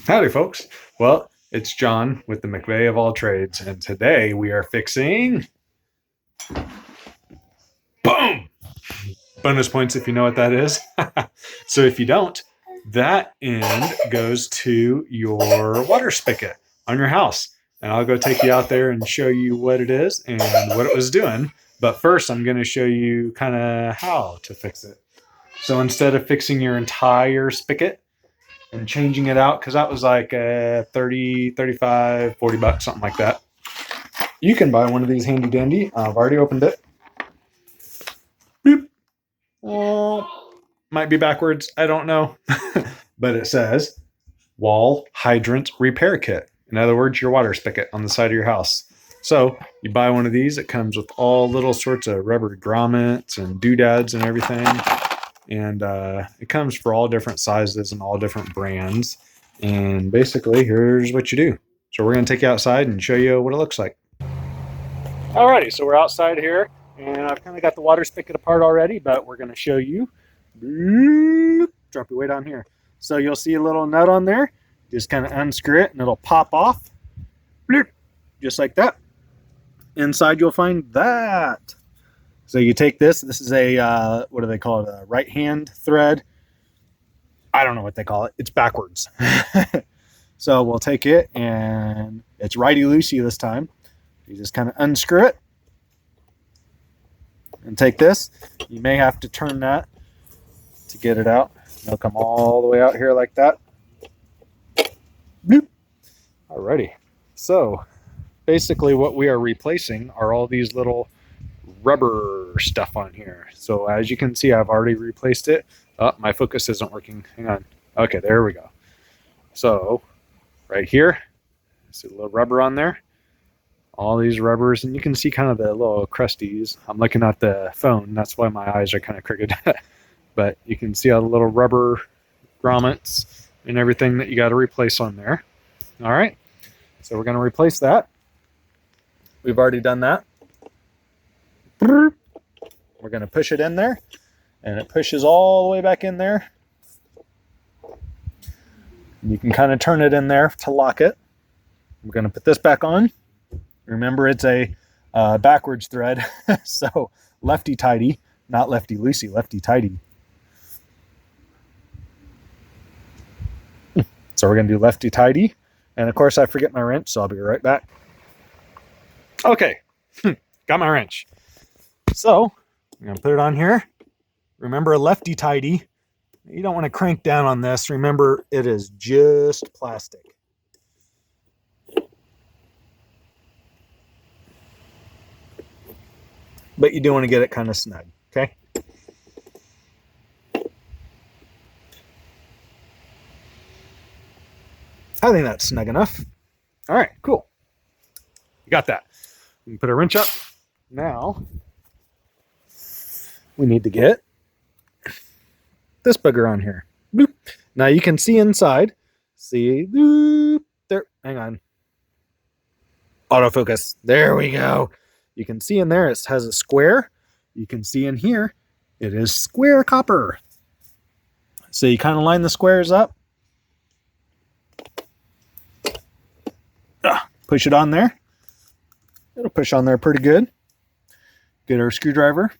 Howdy, folks. Well, it's John with the McVeigh of all trades, and today we are fixing boom bonus points if you know what that is. So if you don't, that end goes to your water spigot on your house, and I'll go take you out there and show you what it is and what it was doing. But first, I'm going to show you kind of how to fix it. So instead of fixing your entire spigot and changing it out, because that was like 30, 35, 40 bucks, something like that. You can buy one of these handy dandy. I've already opened it. Boop. Might be backwards. I don't know. But it says wall hydrant repair kit. In other words, your water spigot on the side of your house. So you buy one of these. It comes with all little sorts of rubber grommets and doodads and everything. And it comes for all different sizes and all different brands. And basically, here's what you do. So we're going to take you outside and show you what it looks like. Alrighty, so we're outside here, and I've kind of got the water spigot apart already, but we're going to show you. Drop your way down here. So you'll see a little nut on there. Just kind of unscrew it, and it'll pop off. Just like that. Inside, you'll find that. So you take this. This is a, what do they call it? A right-hand thread. I don't know what they call it. It's backwards. So we'll take it, and it's righty-loosey this time. You just kind of unscrew it and take this. You may have to turn that to get it out. It'll come all the way out here like that. Boop. Alrighty. So basically what we are replacing are all these little rubber stuff on here. So as you can see, I've already replaced it. Oh, my focus isn't working. Hang on. Okay, there we go. So right here, see a little rubber on there. All these rubbers, and you can see kind of the little crusties. I'm looking at the phone, that's why my eyes are kind of crooked. But you can see all the little rubber grommets and everything that you got to replace on there. All right, so we're going to replace that. We've already done that. We're going to push it in there, and it pushes all the way back in there. You can kind of turn it in there to lock it. We're going to put this back on. Remember, it's a backwards thread, so lefty-tighty, not lefty-loosey, lefty-tighty. So we're going to do lefty-tighty, and of course I forget my wrench, so I'll be right back. Okay, got my wrench. So I'm going to put it on here. Remember, lefty-tighty. You don't want to crank down on this. Remember, it is just plastic. But you do want to get it kind of snug, okay? I think that's snug enough. All right, cool. You got that. We can put a wrench up. Now, we need to get this bugger on here. Boop. Now you can see inside. See, boop, there. Hang on. Autofocus. There we go. You can see in there it has a square. You can see in here it is square copper. So you kind of line the squares up. Push it on there. It'll push on there pretty good. Get our screwdriver.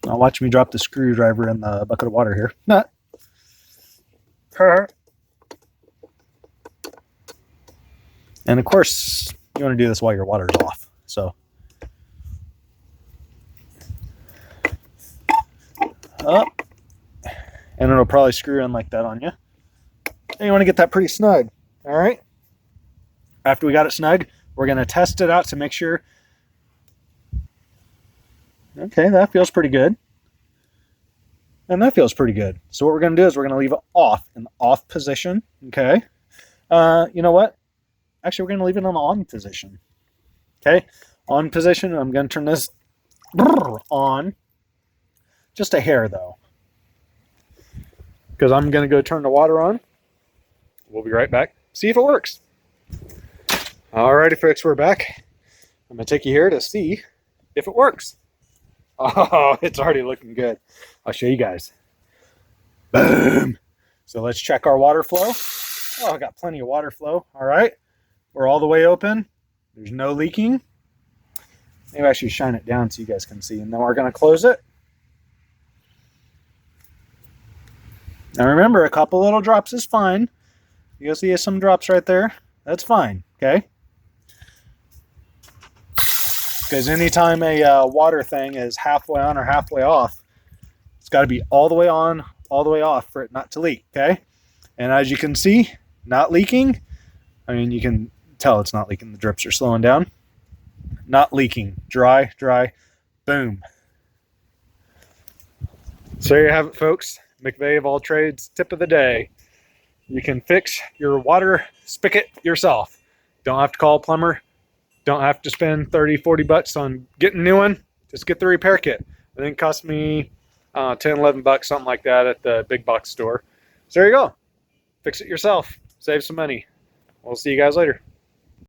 Now watch me drop the screwdriver in the bucket of water here. Nut. And of course, you want to do this while your water's off. So up, and it'll probably screw in like that on you. And you want to get that pretty snug. All right. After we got it snug, we're going to test it out to make sure. Okay, that feels pretty good. And that feels pretty good. So what we're going to do is we're going to leave it off in the off position. Okay. You know what? Actually, we're going to leave it in the on position. Okay. On position. I'm going to turn this on. Just a hair, though. Because I'm going to go turn the water on. We'll be right back. See if it works. Alrighty, folks, we're back. I'm going to take you here to see if it works. Oh, it's already looking good. I'll show you guys. Boom. So let's check our water flow. Oh, I got plenty of water flow. All right. We're all the way open. There's no leaking. Maybe I should shine it down so you guys can see. And then we're going to close it. Now remember, a couple little drops is fine. You see some drops right there? That's fine, okay? Because anytime a water thing is halfway on or halfway off, it's got to be all the way on, all the way off for it not to leak, okay? And as you can see, not leaking. I mean, you can tell it's not leaking. The drips are slowing down. Not leaking. Dry, dry, boom. So there you have it, folks. McVeigh of all trades, tip of the day. You can fix your water spigot yourself. Don't have to call a plumber. Don't have to spend 30, 40 bucks on getting a new one. Just get the repair kit. I think it cost me 10, 11 bucks, something like that at the big box store. So there you go. Fix it yourself. Save some money. We'll see you guys later.